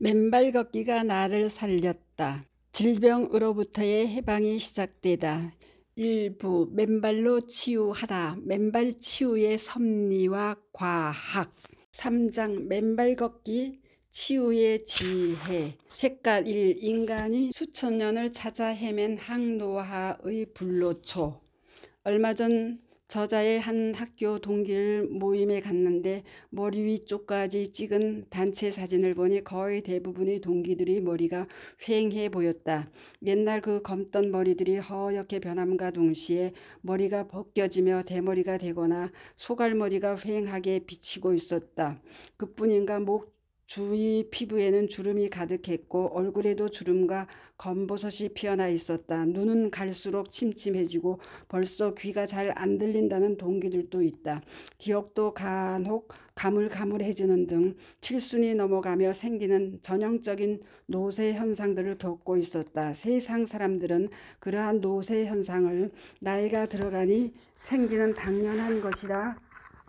맨발 걷기가 나를 살렸다. 질병으로부터의 해방이 시작되다. 일부 맨발로 치유하다. 맨발 치유의 섭리와 과학. 3장 맨발 걷기 치유의 지혜. 색깔 1. 인간이 수천 년을 찾아 헤맨 항노화의 불로초. 얼마 전 저자의 한 학교 동기를 모임에 갔는데 머리 위쪽까지 찍은 단체 사진을 보니 거의 대부분의 동기들이 머리가 휑해 보였다. 옛날 그 검던 머리들이 허옇게 변함과 동시에 머리가 벗겨지며 대머리가 되거나 소갈머리가 휑하게 비치고 있었다. 그뿐인가 목 주위 피부에는 주름이 가득했고 얼굴에도 주름과 검버섯이 피어나 있었다. 눈은 갈수록 침침해지고 벌써 귀가 잘 안 들린다는 동기들도 있다. 기억도 간혹 가물가물해지는 등 칠순이 넘어가며 생기는 전형적인 노쇠 현상들을 겪고 있었다. 세상 사람들은 그러한 노쇠 현상을 나이가 들어가니 생기는 당연한 것이라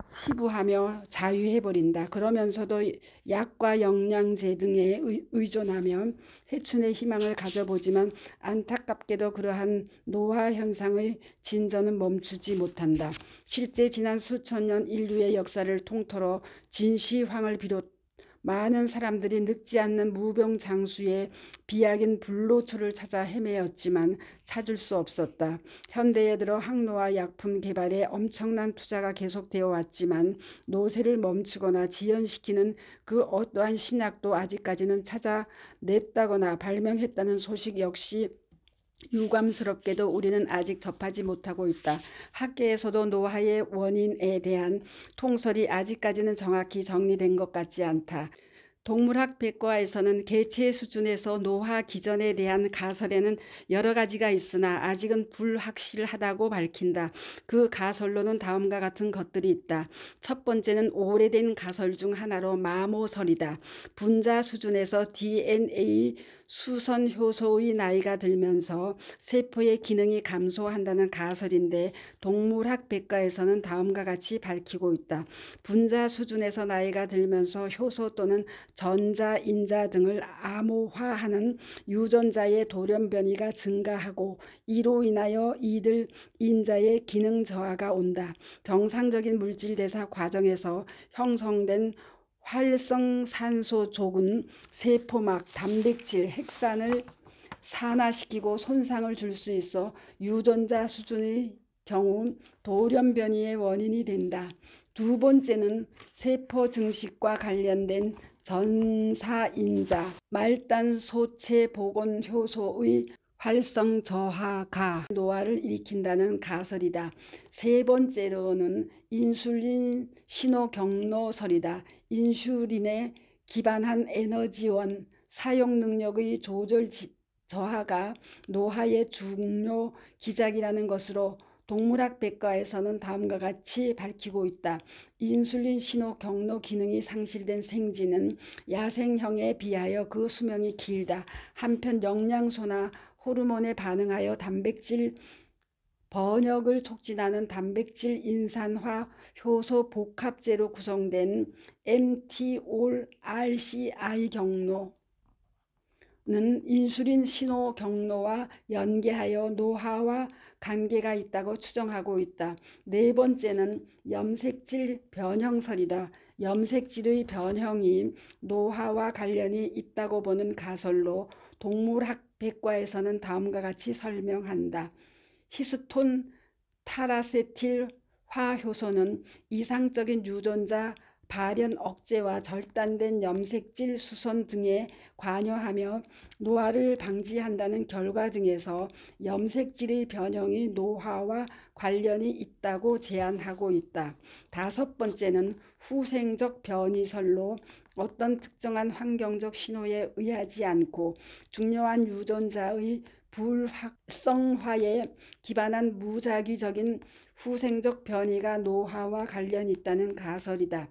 치부하며 자유해버린다. 그러면서도 약과 영양제 등에 의존하며 회춘의 희망을 가져보지만 안타깝게도 그러한 노화 현상의 진전은 멈추지 못한다. 실제 지난 수천 년 인류의 역사를 통틀어 진시황을 비롯 많은 사람들이 늙지 않는 무병장수의 비약인 불로초를 찾아 헤매었지만 찾을 수 없었다. 현대에 들어 항노화 약품 개발에 엄청난 투자가 계속되어 왔지만 노쇠를 멈추거나 지연시키는 그 어떠한 신약도 아직까지는 찾아냈다거나 발명했다는 소식 역시 유감스럽게도 우리는 아직 접하지 못하고 있다. 학계에서도 노화의 원인에 대한 통설이 아직까지는 정확히 정리된 것 같지 않다. 동물학 백과에서는 개체 수준에서 노화 기전에 대한 가설에는 여러 가지가 있으나 아직은 불확실하다고 밝힌다. 그 가설로는 다음과 같은 것들이 있다. 첫 번째는 오래된 가설 중 하나로 마모설이다. 분자 수준에서 DNA 수선 효소의 나이가 들면서 세포의 기능이 감소한다는 가설인데 동물학 백과에서는 다음과 같이 밝히고 있다. 분자 수준에서 나이가 들면서 효소 또는 전자, 인자 등을 암호화하는 유전자의 돌연변이가 증가하고 이로 인하여 이들 인자의 기능 저하가 온다. 정상적인 물질 대사 과정에서 형성된 활성산소족은 세포막, 단백질, 핵산을 산화시키고 손상을 줄 수 있어 유전자 수준의 경우 돌연변이의 원인이 된다. 두 번째는 세포 증식과 관련된 전사인자, 말단 소체 복원 효소의 활성 저하가 노화를 일으킨다는 가설이다. 세 번째로는 인슐린 신호 경로설이다. 인슐린에 기반한 에너지원 사용 능력의 조절 저하가 노화의 중요 기작이라는 것으로 동물학 백과에서는 다음과 같이 밝히고 있다. 인슐린 신호 경로 기능이 상실된 생쥐는 야생형에 비하여 그 수명이 길다. 한편 영양소나 호르몬에 반응하여 단백질 번역을 촉진하는 단백질 인산화 효소 복합제로 구성된 MTORCI 경로 는 인슐린 신호 경로와 연계하여 노화와 관계가 있다고 추정하고 있다. 네 번째는 염색질 변형설이다. 염색질의 변형이 노화와 관련이 있다고 보는 가설로 동물학 백과에서는 다음과 같이 설명한다. 히스톤 타라세틸 화효소는 이상적인 유전자 발현 억제와 절단된 염색질 수선 등에 관여하며 노화를 방지한다는 결과 등에서 염색질의 변형이 노화와 관련이 있다고 제안하고 있다. 다섯 번째는 후생적 변이설로 어떤 특정한 환경적 신호에 의하지 않고 중요한 유전자의 불활성화에 기반한 무작위적인 후생적 변이가 노화와 관련이 있다는 가설이다.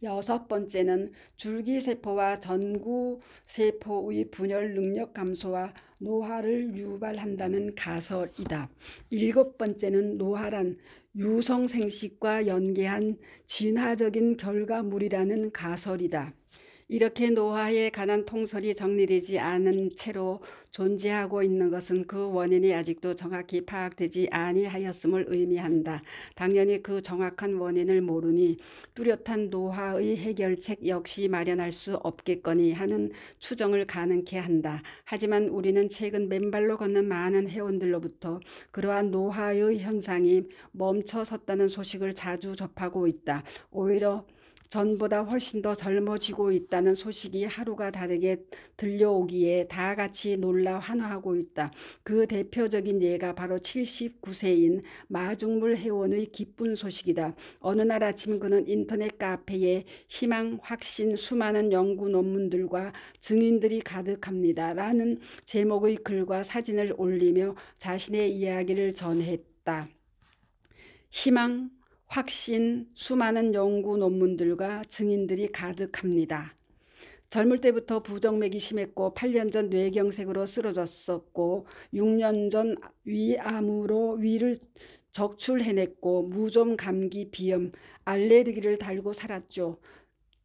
여섯 번째는 줄기세포와 전구세포의 분열 능력 감소와 노화를 유발한다는 가설이다. 일곱 번째는 노화란 유성생식과 연계한 진화적인 결과물이라는 가설이다. 이렇게 노화에 관한 통설이 정리되지 않은 채로 존재하고 있는 것은 그 원인이 아직도 정확히 파악되지 아니하였음을 의미한다. 당연히 그 정확한 원인을 모르니 뚜렷한 노화의 해결책 역시 마련할 수 없겠거니 하는 추정을 가능케 한다. 하지만 우리는 최근 맨발로 걷는 많은 회원들로부터 그러한 노화의 현상이 멈춰섰다는 소식을 자주 접하고 있다. 오히려 전보다 훨씬 더 젊어지고 있다는 소식이 하루가 다르게 들려오기에 다 같이 놀라 환호하고 있다. 그 대표적인 예가 바로 79세인 마중물 회원의 기쁜 소식이다. 어느 날 아침 그는 인터넷 카페에 희망, 확신, 수많은 연구 논문들과 증인들이 가득합니다. 라는 제목의 글과 사진을 올리며 자신의 이야기를 전했다. 희망, 확신, 수많은 연구 논문들과 증인들이 가득합니다. 젊을 때부터 부정맥이 심했고 8년 전 뇌경색으로 쓰러졌었고 6년 전 위암으로 위를 적출해냈고 무좀 감기, 비염, 알레르기를 달고 살았죠.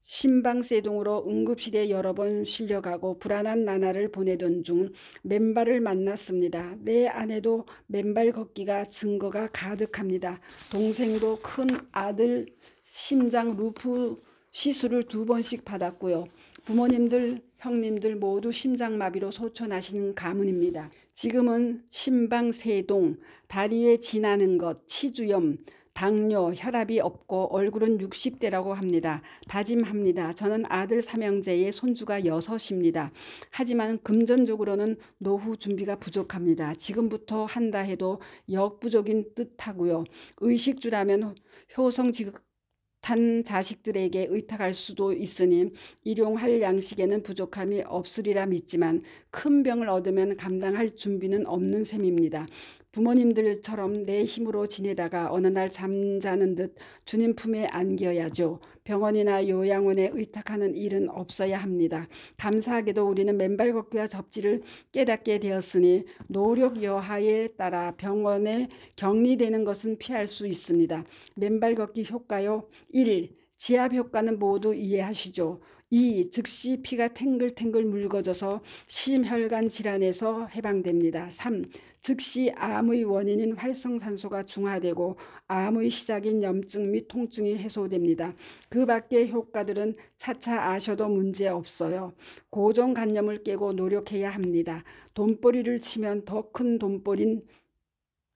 심방세동으로 응급실에 여러 번 실려가고 불안한 나날을 보내던 중 맨발을 만났습니다. 내 안에도 맨발 걷기가 증거가 가득합니다. 동생도 큰 아들 심장 루프 시술을 2번씩 받았고요. 부모님들, 형님들 모두 심장마비로 소천하신 가문입니다. 지금은 심방세동, 다리에 지나는 것, 치주염, 당뇨, 혈압이 없고 얼굴은 60대라고 합니다. 다짐합니다. 저는 아들 삼형제의 손주가 6입니다. 하지만 금전적으로는 노후 준비가 부족합니다. 지금부터 한다 해도 역부족인 듯하고요. 의식주라면 효성지긋한 자식들에게 의탁할 수도 있으니 일용할 양식에는 부족함이 없으리라 믿지만 큰 병을 얻으면 감당할 준비는 없는 셈입니다. 부모님들처럼 내 힘으로 지내다가 어느 날 잠자는 듯 주님 품에 안겨야죠. 병원이나 요양원에 의탁하는 일은 없어야 합니다. 감사하게도 우리는 맨발 걷기와 접지를 깨닫게 되었으니 노력 여하에 따라 병원에 격리되는 것은 피할 수 있습니다. 맨발 걷기 효과요. 1. 지압 효과는 모두 이해하시죠. 2. 즉시 피가 탱글탱글 묽어져서 심혈관 질환에서 해방됩니다. 3. 즉시 암의 원인인 활성산소가 중화되고 암의 시작인 염증 및 통증이 해소됩니다. 그 밖의 효과들은 차차 아셔도 문제없어요. 고정관념을 깨고 노력해야 합니다. 돈벌이를 치면 더 큰 돈벌인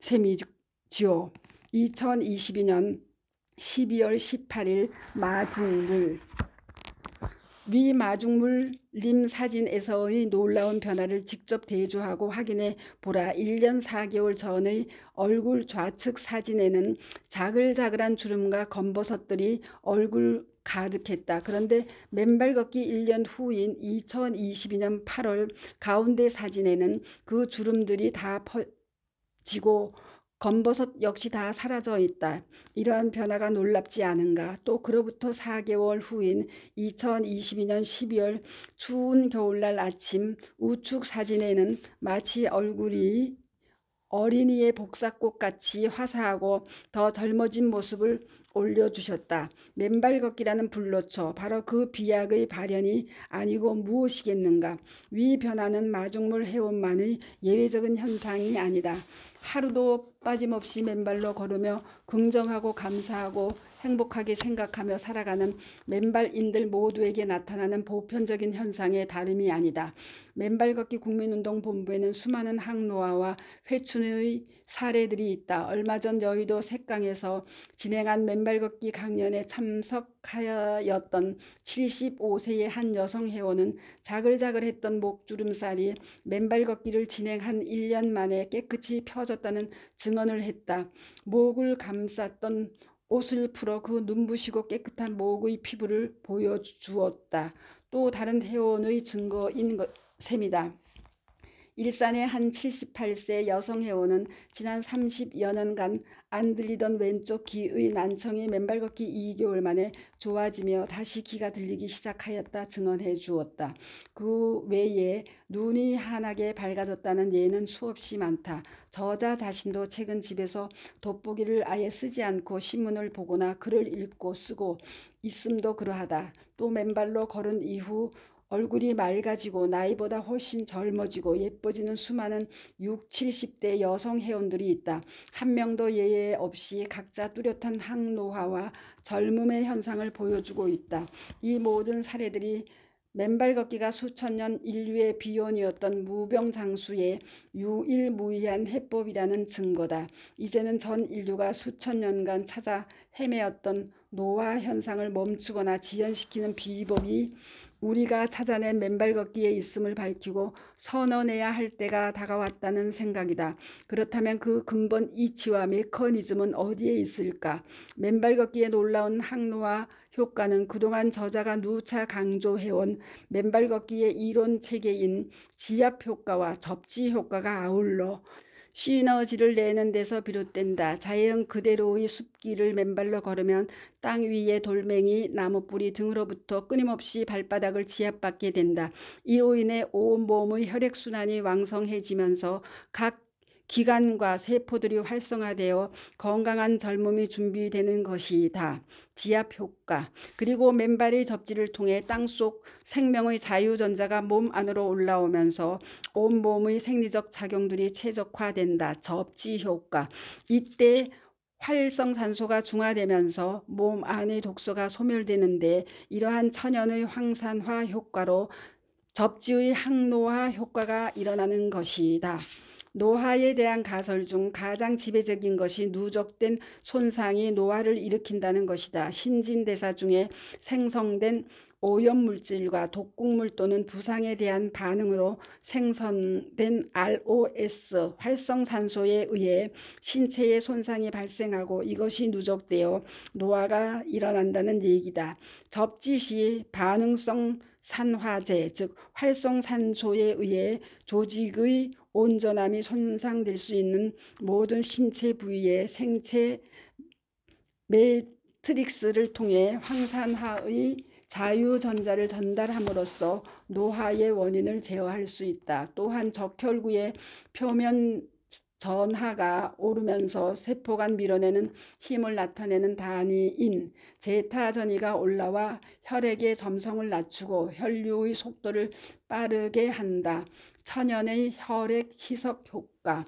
셈이지요. 2022년 12월 18일 마중물 위 마중물님 사진에서의 놀라운 변화를 직접 대조하고 확인해 보라. 1년 4개월 전의 얼굴 좌측 사진에는 자글자글한 주름과 검버섯들이 얼굴 가득했다. 그런데 맨발 걷기 1년 후인 2022년 8월 가운데 사진에는 그 주름들이 다 퍼지고 검버섯 역시 다 사라져 있다. 이러한 변화가 놀랍지 않은가? 또 그로부터 4개월 후인 2022년 12월 추운 겨울날 아침 우측 사진에는 마치 얼굴이 어린이의 복사꽃같이 화사하고 더 젊어진 모습을 올려주셨다. 맨발 걷기라는 불로초, 바로 그 비약의 발현이 아니고 무엇이겠는가? 위 변화는 마중물 회원만의 예외적인 현상이 아니다. 하루도 빠짐없이 맨발로 걸으며 긍정하고 감사하고 행복하게 생각하며 살아가는 맨발인들 모두에게 나타나는 보편적인 현상의 다름이 아니다. 맨발 걷기 국민운동본부에는 수많은 항노화와 회춘의 사례들이 있다. 얼마 전 여의도 색강에서 진행한 맨발 걷기 강연에 참석하였던 75세의 한 여성 회원은 자글자글했던 목주름살이 맨발 걷기를 진행한 1년 만에 깨끗이 펴졌다는 증언을 했다. 목을 감쌌던 옷을 풀어 그 눈부시고 깨끗한 목의 피부를 보여주었다. 또 다른 회원의 증거인 셈이다. 일산의 한 78세 여성 회원은 지난 30여 년간 안 들리던 왼쪽 귀의 난청이 맨발 걷기 2개월 만에 좋아지며 다시 귀가 들리기 시작하였다 증언해 주었다. 그 외에 눈이 환하게 밝아졌다는 예는 수없이 많다. 저자 자신도 최근 집에서 돋보기를 아예 쓰지 않고 신문을 보거나 글을 읽고 쓰고 있음도 그러하다. 또 맨발로 걸은 이후 얼굴이 맑아지고 나이보다 훨씬 젊어지고 예뻐지는 수많은 6, 70대 여성 회원들이 있다. 한 명도 예외 없이 각자 뚜렷한 항노화와 젊음의 현상을 보여주고 있다. 이 모든 사례들이 맨발 걷기가 수천 년 인류의 비원이었던 무병장수의 유일무이한 해법이라는 증거다. 이제는 전 인류가 수천 년간 찾아 헤매었던 노화 현상을 멈추거나 지연시키는 비법이 우리가 찾아낸 맨발 걷기에 있음을 밝히고 선언해야 할 때가 다가왔다는 생각이다. 그렇다면 그 근본 이치와 메커니즘은 어디에 있을까? 맨발 걷기의 놀라운 항노화 효과는 그동안 저자가 누차 강조해온 맨발 걷기의 이론 체계인 지압 효과와 접지 효과가 아울러 시너지를 내는 데서 비롯된다. 자연 그대로의 숲길을 맨발로 걸으면 땅 위의 돌멩이, 나무뿌리 등으로부터 끊임없이 발바닥을 지압받게 된다. 이로 인해 온몸의 혈액순환이 왕성해지면서 각 기관과 세포들이 활성화되어 건강한 젊음이 준비되는 것이다. 지압 효과. 그리고 맨발의 접지를 통해 땅속 생명의 자유전자가 몸 안으로 올라오면서 온몸의 생리적 작용들이 최적화된다. 접지 효과. 이때 활성산소가 중화되면서 몸 안의 독소가 소멸되는데 이러한 천연의 황산화 효과로 접지의 항노화 효과가 일어나는 것이다. 노화에 대한 가설 중 가장 지배적인 것이 누적된 손상이 노화를 일으킨다는 것이다. 신진대사 중에 생성된 오염물질과 독극물 또는 부상에 대한 반응으로 생성된 ROS, 활성산소에 의해 신체에 손상이 발생하고 이것이 누적되어 노화가 일어난다는 얘기다. 접지 시 반응성 산화제, 즉 활성산소에 의해 조직의 온전함이 손상될 수 있는 모든 신체 부위에 생체 매트릭스를 통해 황산화의 자유전자를 전달함으로써 노화의 원인을 제어할 수 있다. 또한 적혈구의 표면 전하가 오르면서 세포 간 밀어내는 힘을 나타내는 단위인 제타 전이가 올라와 혈액의 점성을 낮추고 혈류의 속도를 빠르게 한다. 천연의 혈액 희석 효과.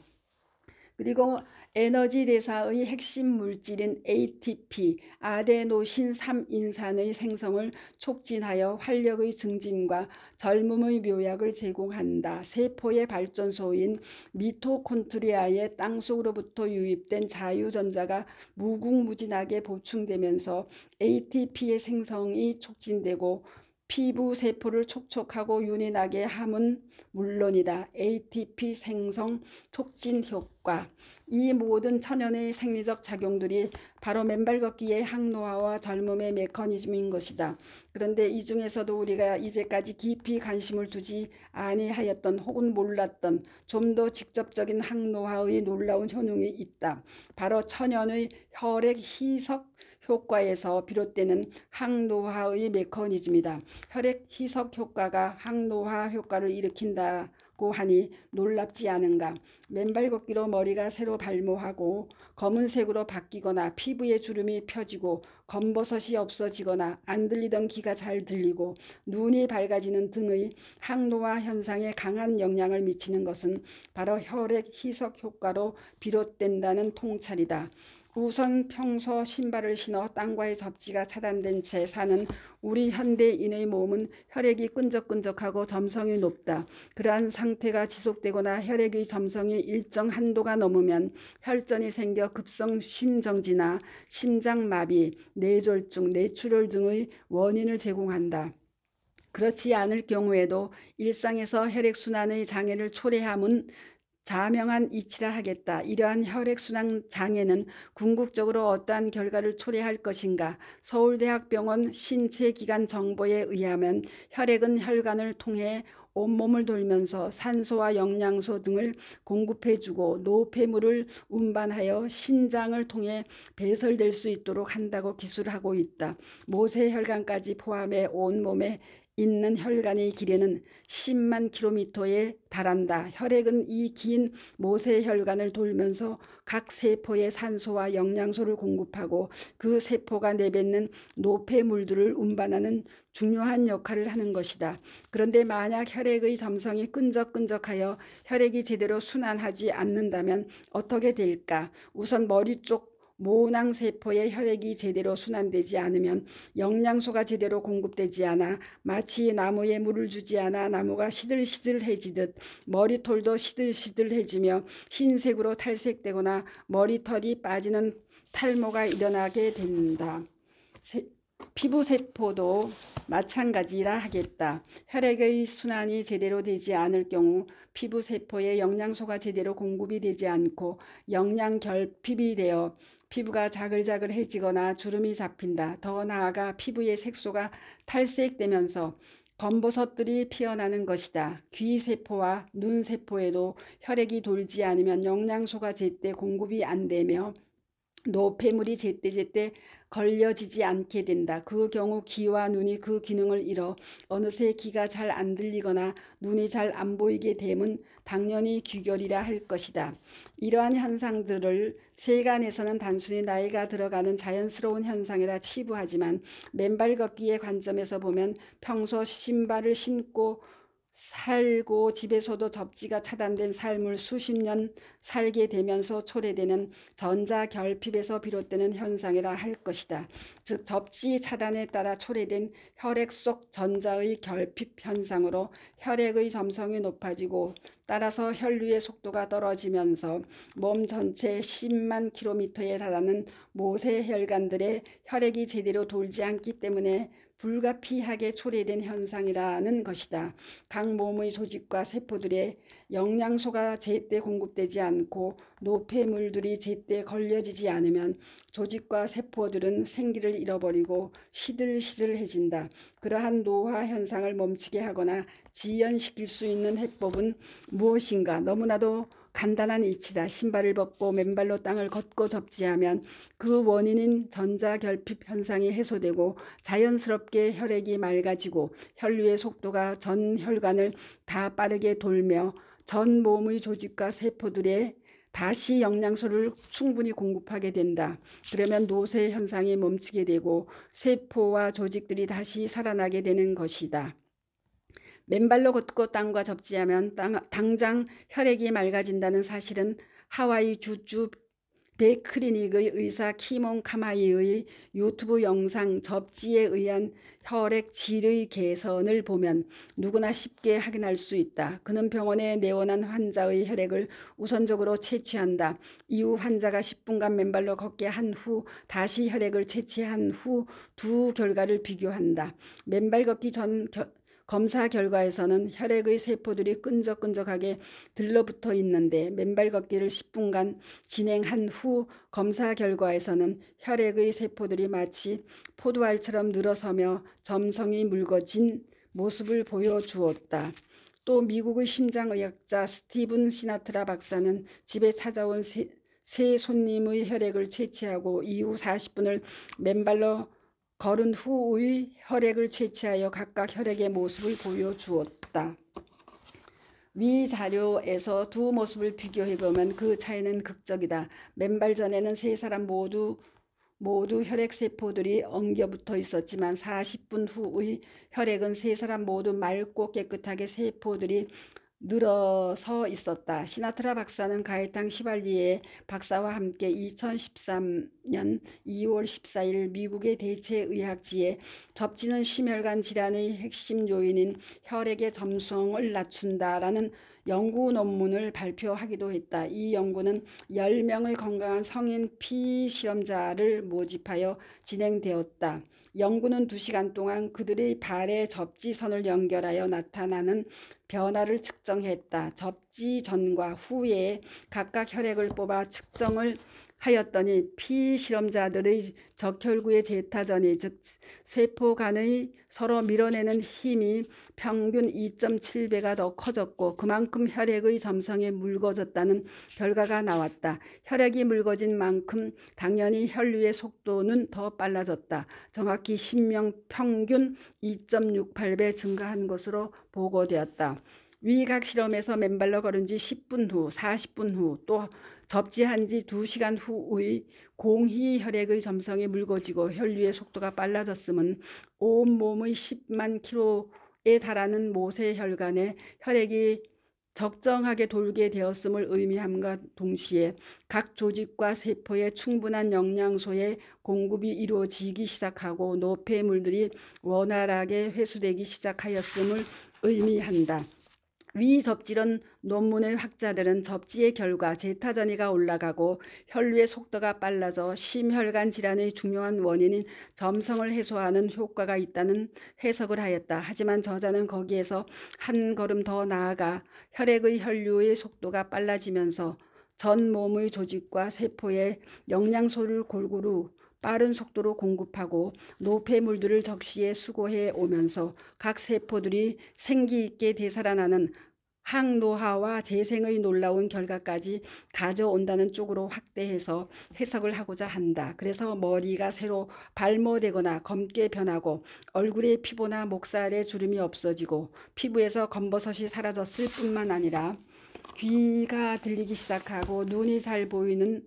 그리고 에너지 대사의 핵심 물질인 ATP, 아데노신 3인산의 생성을 촉진하여 활력의 증진과 젊음의 묘약을 제공한다. 세포의 발전소인 미토콘드리아의 땅속으로부터 유입된 자유전자가 무궁무진하게 보충되면서 ATP의 생성이 촉진되고 피부 세포를 촉촉하고 윤이 나게 함은 물론이다. ATP 생성 촉진 효과. 이 모든 천연의 생리적 작용들이 바로 맨발 걷기의 항노화와 젊음의 메커니즘인 것이다. 그런데 이 중에서도 우리가 이제까지 깊이 관심을 두지 아니하였던 혹은 몰랐던 좀 더 직접적인 항노화의 놀라운 효능이 있다. 바로 천연의 혈액 희석 효과에서 비롯되는 항노화의 메커니즘이다. 혈액 희석 효과가 항노화 효과를 일으킨다고 하니 놀랍지 않은가. 맨발 걷기로 머리가 새로 발모하고 검은색으로 바뀌거나 피부에 주름이 펴지고 검버섯이 없어지거나 안 들리던 귀가 잘 들리고 눈이 밝아지는 등의 항노화 현상에 강한 영향을 미치는 것은 바로 혈액 희석 효과로 비롯된다는 통찰이다. 우선 평소 신발을 신어 땅과의 접지가 차단된 채 사는 우리 현대인의 몸은 혈액이 끈적끈적하고 점성이 높다. 그러한 상태가 지속되거나 혈액의 점성이 일정 한도가 넘으면 혈전이 생겨 급성 심정지나 심장마비, 뇌졸중, 뇌출혈 등의 원인을 제공한다. 그렇지 않을 경우에도 일상에서 혈액순환의 장애를 초래함은 자명한 이치라 하겠다. 이러한 혈액순환 장애는 궁극적으로 어떠한 결과를 초래할 것인가? 서울대학병원 신체기관 정보에 의하면 혈액은 혈관을 통해 온몸을 돌면서 산소와 영양소 등을 공급해주고 노폐물을 운반하여 신장을 통해 배설될 수 있도록 한다고 기술하고 있다. 모세혈관까지 포함해 온몸에 있는 혈관의 길이는 10만 킬로미터에 달한다. 혈액은 이 긴 모세혈관을 돌면서 각 세포에 산소와 영양소를 공급하고 그 세포가 내뱉는 노폐물들을 운반하는 중요한 역할을 하는 것이다. 그런데 만약 혈액의 점성이 끈적끈적하여 혈액이 제대로 순환하지 않는다면 어떻게 될까? 우선 머리 쪽 모낭세포의 혈액이 제대로 순환되지 않으면 영양소가 제대로 공급되지 않아 마치 나무에 물을 주지 않아 나무가 시들시들해지듯 머리털도 시들시들해지며 흰색으로 탈색되거나 머리털이 빠지는 탈모가 일어나게 된다. 피부세포도 마찬가지라 하겠다. 혈액의 순환이 제대로 되지 않을 경우 피부세포에 영양소가 제대로 공급이 되지 않고 영양결핍이 되어 피부가 자글자글해지거나 주름이 잡힌다. 더 나아가 피부의 색소가 탈색되면서 검버섯들이 피어나는 것이다. 귀세포와 눈세포에도 혈액이 돌지 않으면 영양소가 제때 공급이 안 되며 노폐물이 제때제때 걸려지지 않게 된다. 그 경우 귀와 눈이 그 기능을 잃어 어느새 귀가 잘 안 들리거나 눈이 잘 안 보이게 되면 당연히 귀결이라 할 것이다. 이러한 현상들을 세간에서는 단순히 나이가 들어가는 자연스러운 현상이라 치부하지만 맨발 걷기의 관점에서 보면 평소 신발을 신고 살고 집에서도 접지가 차단된 삶을 수십 년 살게 되면서 초래되는 전자결핍에서 비롯되는 현상이라 할 것이다. 즉 접지 차단에 따라 초래된 혈액 속 전자의 결핍 현상으로 혈액의 점성이 높아지고 따라서 혈류의 속도가 떨어지면서 몸 전체 10만 킬로미터에 달하는 모세혈관들의 혈액이 제대로 돌지 않기 때문에 불가피하게 초래된 현상이라는 것이다. 각 몸의 조직과 세포들의 영양소가 제때 공급되지 않고 노폐물들이 제때 걸려지지 않으면 조직과 세포들은 생기를 잃어버리고 시들시들해진다. 그러한 노화 현상을 멈추게 하거나 지연시킬 수 있는 해법은 무엇인가? 너무나도 간단한 이치다. 신발을 벗고 맨발로 땅을 걷고 접지하면 그 원인인 전자결핍 현상이 해소되고 자연스럽게 혈액이 맑아지고 혈류의 속도가 전 혈관을 다 빠르게 돌며 전 몸의 조직과 세포들에 다시 영양소를 충분히 공급하게 된다. 그러면 노쇠 현상이 멈추게 되고 세포와 조직들이 다시 살아나게 되는 것이다. 맨발로 걷고 땅과 접지하면 당장 혈액이 맑아진다는 사실은 하와이 주주 베클리닉의 의사 키몬 카마이의 유튜브 영상 접지에 의한 혈액 질의 개선을 보면 누구나 쉽게 확인할 수 있다. 그는 병원에 내원한 환자의 혈액을 우선적으로 채취한다. 이후 환자가 10분간 맨발로 걷게 한 후 다시 혈액을 채취한 후 두 결과를 비교한다. 맨발 걷기 전 검사 결과에서는 혈액의 세포들이 끈적끈적하게 들러붙어 있는데 맨발 걷기를 10분간 진행한 후 검사 결과에서는 혈액의 세포들이 마치 포도알처럼 늘어서며 점성이 묽어진 모습을 보여주었다. 또 미국의 심장의학자 스티븐 시나트라 박사는 집에 찾아온 새 손님의 혈액을 채취하고 이후 40분을 맨발로 걸은 후의 혈액을 채취하여 각각 혈액의 모습을 보여주었다. 위 자료에서 두 모습을 비교해보면 그 차이는 극적이다. 맨발 전에는 세 사람 모두 혈액세포들이 엉겨붙어 있었지만 40분 후의 혈액은 세 사람 모두 맑고 깨끗하게 세포들이 늘어서 있었다. 시나트라 박사는 가에탄 휘발리에 박사와 함께 2013년 2월 14일 미국의 대체의학지에 접지는 심혈관 질환의 핵심 요인인 혈액의 점성을 낮춘다라는 연구 논문을 발표하기도 했다. 이 연구는 10명의 건강한 성인 피실험자를 모집하여 진행되었다. 연구는 2시간 동안 그들의 발에 접지선을 연결하여 나타나는 변화를 측정했다. 접지 전과 후에 각각 혈액을 뽑아 측정을 하였더니 피실험자들의 적혈구의 제타전이 즉 세포 간의 서로 밀어내는 힘이 평균 2.7배가 더 커졌고 그만큼 혈액의 점성이 묽어졌다는 결과가 나왔다. 혈액이 묽어진 만큼 당연히 혈류의 속도는 더 빨라졌다. 정확히 신명 평균 2.68배 증가한 것으로 보고되었다. 위 각 실험에서 맨발로 걸은 지 10분 후, 40분 후, 또 접지한 지 2시간 후의 공히 혈액의 점성이 묽어지고 혈류의 속도가 빨라졌음은 온몸의 10만 킬로에 달하는 모세혈관에 혈액이 적정하게 돌게 되었음을 의미함과 동시에 각 조직과 세포에 충분한 영양소의 공급이 이루어지기 시작하고 노폐물들이 원활하게 회수되기 시작하였음을 의미한다. 위 접질원 논문의 학자들은 접지의 결과 제타전이가 올라가고 혈류의 속도가 빨라져 심혈관 질환의 중요한 원인인 점성을 해소하는 효과가 있다는 해석을 하였다. 하지만 저자는 거기에서 한 걸음 더 나아가 혈액의 혈류의 속도가 빨라지면서 전 몸의 조직과 세포에 영양소를 골고루 빠른 속도로 공급하고 노폐물들을 적시에 수거해 오면서 각 세포들이 생기 있게 되살아나는 항노화와 재생의 놀라운 결과까지 가져온다는 쪽으로 확대해서 해석을 하고자 한다. 그래서 머리가 새로 발모되거나 검게 변하고 얼굴의 피부나 목살에 주름이 없어지고 피부에서 검버섯이 사라졌을 뿐만 아니라 귀가 들리기 시작하고 눈이 잘 보이는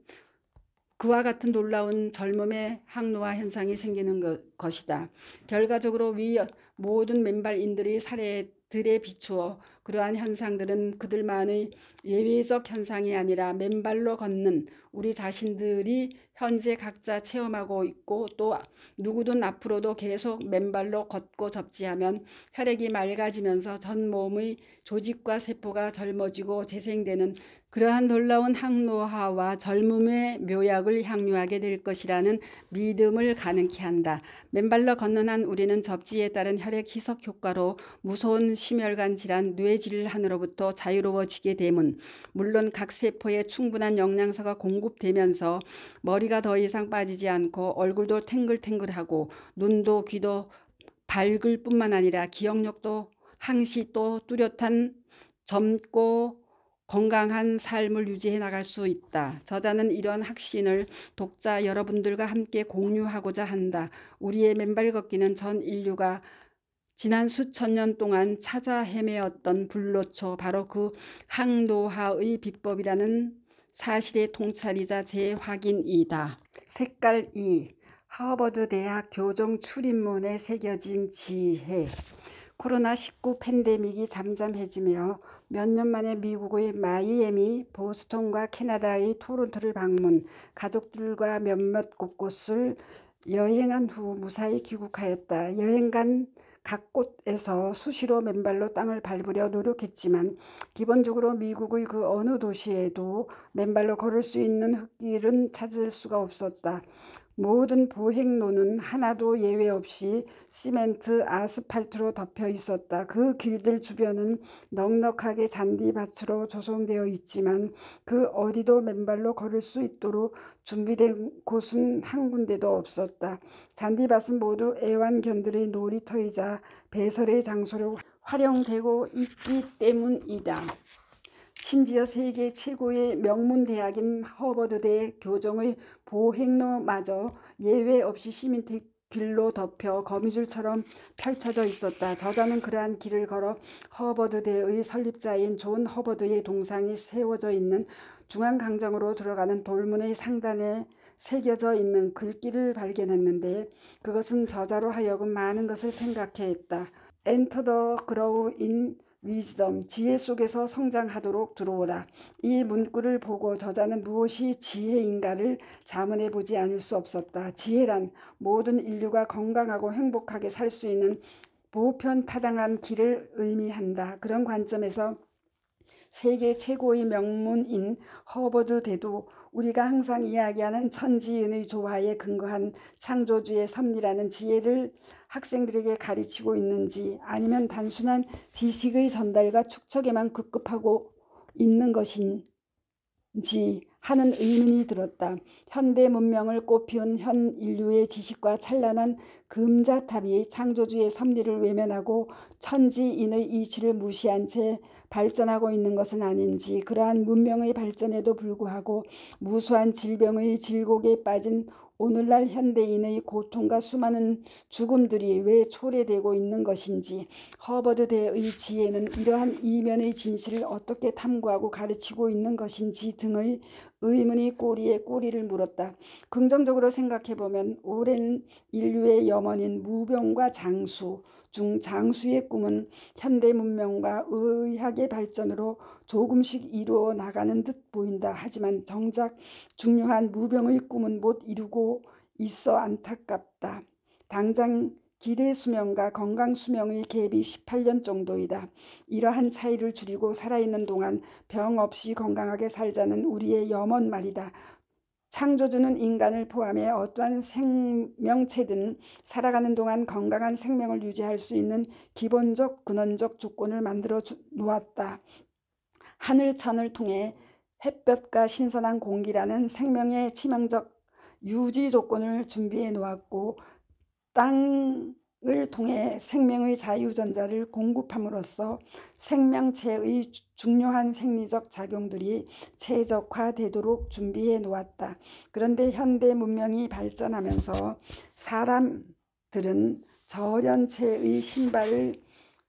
그와 같은 놀라운 젊음의 항노화 현상이 생기는 것이다. 결과적으로 위 모든 맨발인들의 사례들에 비추어 그러한 현상들은 그들만의 예외적 현상이 아니라 맨발로 걷는 우리 자신들이 현재 각자 체험하고 있고 또 누구든 앞으로도 계속 맨발로 걷고 접지하면 혈액이 맑아지면서 전 몸의 조직과 세포가 젊어지고 재생되는 그러한 놀라운 항노화와 젊음의 묘약을 향유하게 될 것이라는 믿음을 가능케 한다. 맨발로 걷는 한 우리는 접지에 따른 혈액 희석 효과로 무서운 심혈관 질환, 뇌질환으로부터 자유로워지게 되면 물론 각 세포에 충분한 영양소가 공급되면서 머리가 더 이상 빠지지 않고 얼굴도 탱글탱글하고 눈도 귀도 밝을 뿐만 아니라 기억력도 항시 또 뚜렷한 젊고 건강한 삶을 유지해 나갈 수 있다. 저자는 이런 확신을 독자 여러분들과 함께 공유하고자 한다. 우리의 맨발 걷기는 전 인류가 지난 수천 년 동안 찾아 헤매었던 불로초 바로 그 항노화의 비법이라는 사실의 통찰이자 재확인이다. 색깔 2. 하버드 대학 교정 출입문에 새겨진 지혜. 코로나19 팬데믹이 잠잠해지며 몇 년 만에 미국의 마이애미, 보스턴과 캐나다의 토론토를 방문, 가족들과 몇몇 곳곳을 여행한 후 무사히 귀국하였다. 여행 간 각 곳에서 수시로 맨발로 땅을 밟으려 노력했지만 기본적으로 미국의 그 어느 도시에도 맨발로 걸을 수 있는 흙길은 찾을 수가 없었다. 모든 보행로는 하나도 예외 없이 시멘트, 아스팔트로 덮여 있었다. 그 길들 주변은 넉넉하게 잔디밭으로 조성되어 있지만 그 어디도 맨발로 걸을 수 있도록 준비된 곳은 한 군데도 없었다. 잔디밭은 모두 애완견들의 놀이터이자 배설의 장소로 활용되고 있기 때문이다. 심지어 세계 최고의 명문 대학인 허버드대 교정의 보행로마저 예외 없이 시멘트 길로 덮여 거미줄처럼 펼쳐져 있었다. 저자는 그러한 길을 걸어 허버드대의 설립자인 존 허버드의 동상이 세워져 있는 중앙광장으로 들어가는 돌문의 상단에 새겨져 있는 글귀를 발견했는데 그것은 저자로 하여금 많은 것을 생각해 했다. Enter the grow in wisdom, 지혜 속에서 성장하도록 들어오라. 이 문구를 보고 저자는 무엇이 지혜인가를 자문해 보지 않을 수 없었다. 지혜란 모든 인류가 건강하고 행복하게 살 수 있는 보편타당한 길을 의미한다. 그런 관점에서 세계 최고의 명문인 허버드대도 우리가 항상 이야기하는 천지인의 조화에 근거한 창조주의 섭리라는 지혜를 학생들에게 가르치고 있는지, 아니면 단순한 지식의 전달과 축적에만 급급하고 있는 것인지 하는 의문이 들었다. 현대 문명을 꽃피운 현 인류의 지식과 찬란한 금자탑이 창조주의 섭리를 외면하고 천지인의 이치를 무시한 채 발전하고 있는 것은 아닌지, 그러한 문명의 발전에도 불구하고 무수한 질병의 질곡에 빠진 오늘날 현대인의 고통과 수많은 죽음들이 왜 초래되고 있는 것인지, 허버드대의 지혜는 이러한 이면의 진실을 어떻게 탐구하고 가르치고 있는 것인지 등의 의문이 꼬리에 꼬리를 물었다. 긍정적으로 생각해보면 오랜 인류의 염원인 무병과 장수 중 장수의 꿈은 현대 문명과 의학의 발전으로 조금씩 이루어 나가는 듯 보인다. 하지만 정작 중요한 무병의 꿈은 못 이루고 있어 안타깝다. 당장 기대 수명과 건강 수명의 갭이 18년 정도이다. 이러한 차이를 줄이고 살아있는 동안 병 없이 건강하게 살자는 우리의 염원 말이다. 창조주는 인간을 포함해 어떠한 생명체든 살아가는 동안 건강한 생명을 유지할 수 있는 기본적 근원적 조건을 만들어 놓았다. 하늘천을 통해 햇볕과 신선한 공기라는 생명의 치명적 유지 조건을 준비해 놓았고, 땅을 통해 생명의 자유전자를 공급함으로써 생명체의 중요한 생리적 작용들이 최적화되도록 준비해 놓았다. 그런데 현대 문명이 발전하면서 사람들은 저련체의 신발을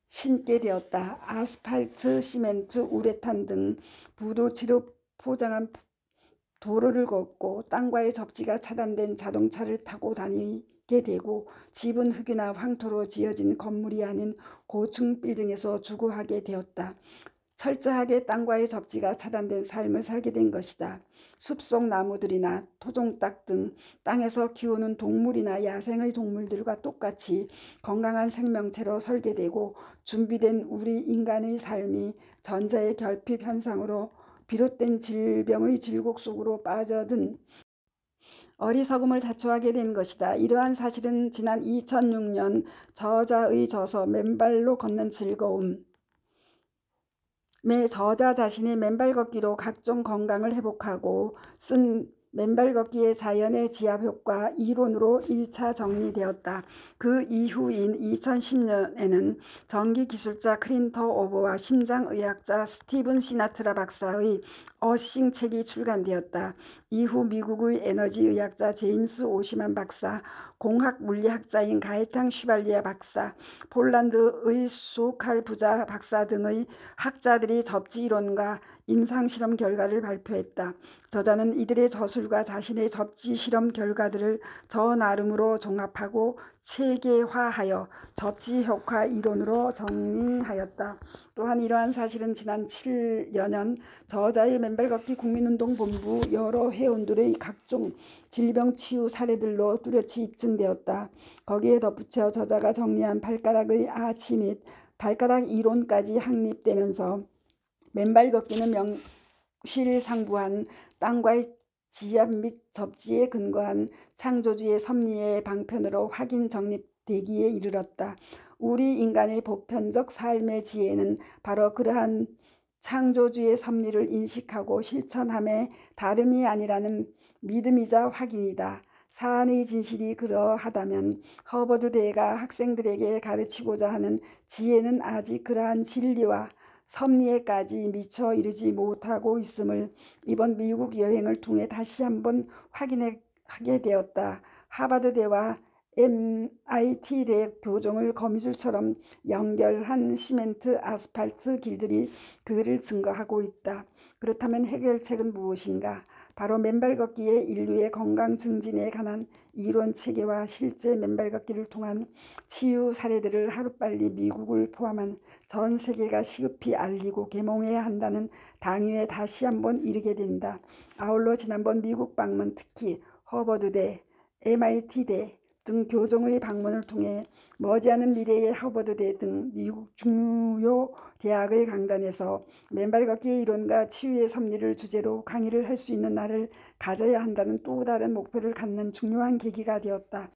신게 되었다. 아스팔트, 시멘트, 우레탄 등 부도치로 포장한 도로를 걷고 땅과의 접지가 차단된 자동차를 타고 다니게 되고, 집은 흙이나 황토로 지어진 건물이 아닌 고층 빌딩에서 주거하게 되었다. 철저하게 땅과의 접지가 차단된 삶을 살게 된 것이다. 숲속 나무들이나 토종닭 등 땅에서 키우는 동물이나 야생의 동물들과 똑같이 건강한 생명체로 설계되고 준비된 우리 인간의 삶이 전자의 결핍 현상으로 비롯된 질병의 질곡 속으로 빠져든 어리석음을 자초하게 된 것이다. 이러한 사실은 지난 2006년 저자의 저서 맨발로 걷는 즐거움 매 저자 자신이 맨발 걷기로 각종 건강을 회복하고 쓴 맨발 걷기의 자연의 지압 효과 이론으로 1차 정리되었다. 그 이후인 2010년에는 전기기술자 크린터 오버와 심장의학자 스티븐 시나트라 박사의 어싱 책이 출간되었다. 이후 미국의 에너지의학자 제임스 오시만 박사, 공학 물리학자인 가에탕 슈발리에 박사, 폴란드의 소칼 부자 박사 등의 학자들이 접지 이론과 임상실험 결과를 발표했다. 저자는 이들의 저술과 자신의 접지 실험 결과들을 저 나름으로 종합하고 체계화하여 접지 효과 이론으로 정리하였다. 또한 이러한 사실은 지난 7여 년 저자의 맨발 걷기 국민운동본부 여러 회원들의 각종 질병 치유 사례들로 뚜렷이 입증되었다. 거기에 덧붙여 저자가 정리한 발가락의 아치 및 발가락 이론까지 확립되면서 맨발 걷기는 명실상부한 땅과의 지압 및 접지에 근거한 창조주의 섭리의 방편으로 확인 정립되기에 이르렀다. 우리 인간의 보편적 삶의 지혜는 바로 그러한 창조주의 섭리를 인식하고 실천함에 다름이 아니라는 믿음이자 확인이다. 사안의 진실이 그러하다면 허버드대가 학생들에게 가르치고자 하는 지혜는 아직 그러한 진리와 섭리에까지 미처 이르지 못하고 있음을 이번 미국 여행을 통해 다시 한번 확인하게 되었다. 하버드대와 MIT대 교정을 거미줄처럼 연결한 시멘트 아스팔트 길들이 그를 증거하고 있다. 그렇다면 해결책은 무엇인가? 바로 맨발 걷기의 인류의 건강 증진에 관한 이론 체계와 실제 맨발 걷기를 통한 치유 사례들을 하루빨리 미국을 포함한 전 세계가 시급히 알리고 계몽해야 한다는 당위에 다시 한번 이르게 된다. 아울러 지난번 미국 방문, 특히 허버드대, MIT대, 등 교정의 방문을 통해 머지않은 미래의 하버드대 등 미국 주요 대학의 강단에서 맨발 걷기의 이론과 치유의 섭리를 주제로 강의를 할 수 있는 날을 가져야 한다는 또 다른 목표를 갖는 중요한 계기가 되었다.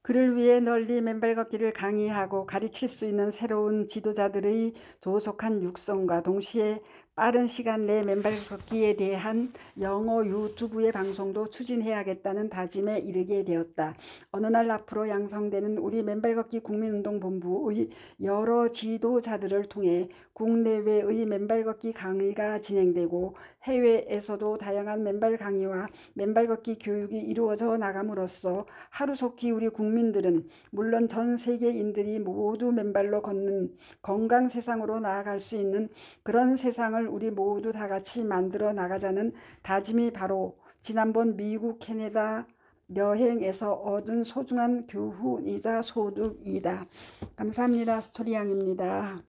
그를 위해 널리 맨발 걷기를 강의하고 가르칠 수 있는 새로운 지도자들의 조속한 육성과 동시에 빠른 시간 내 맨발 걷기에 대한 영어 유튜브의 방송도 추진해야겠다는 다짐에 이르게 되었다. 어느 날 앞으로 양성되는 우리 맨발 걷기 국민운동본부의 여러 지도자들을 통해 국내외의 맨발 걷기 강의가 진행되고 해외에서도 다양한 맨발 강의와 맨발 걷기 교육이 이루어져 나감으로써 하루속히 우리 국민들은 물론 전 세계인들이 모두 맨발로 걷는 건강 세상으로 나아갈 수 있는 그런 세상을 우리 모두 다 같이 만들어 나가자는 다짐이 바로 지난번 미국 캐나다 여행에서 얻은 소중한 교훈이자 소득이다. 감사합니다. 스토리양입니다.